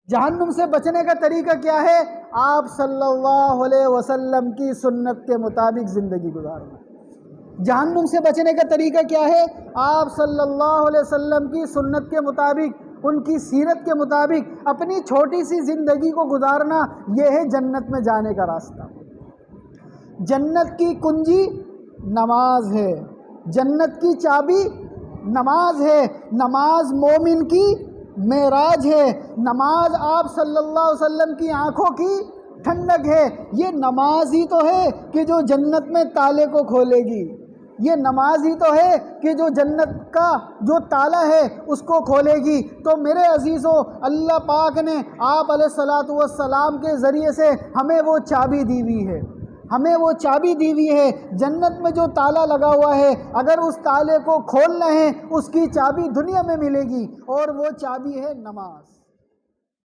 जहन्नुम से बचने का तरीका क्या है? आप सल्लल्लाहु अलैहि वसल्लम की सुन्नत के मुताबिक ज़िंदगी गुजारना। जहन्नुम से बचने का तरीका क्या है? आप सल्लल्लाहु अलैहि वसल्लम की सुन्नत के मुताबिक, उनकी सीरत के मुताबिक अपनी छोटी सी ज़िंदगी को गुजारना। यह है जन्नत में जाने का रास्ता। जन्नत की कुंजी नमाज है, जन्नत की चाबी नमाज है। नमाज मोमिन की मेराज है। नमाज आप सल्लल्लाहु अलैहि वसल्लम की आंखों की ठंडक है। ये नमाज ही तो है कि जो जन्नत में ताले को खोलेगी। ये नमाज ही तो है कि जो जन्नत का जो ताला है उसको खोलेगी। तो मेरे अजीज़ों, अल्लाह पाक ने आप अलैहिस्सलातु वस्सलाम के ज़रिए से हमें वो चाबी दी हुई है, हमें वो चाबी दी हुई है। जन्नत में जो ताला लगा हुआ है, अगर उस ताले को खोलना है, उसकी चाबी दुनिया में मिलेगी और वो चाबी है नमाज।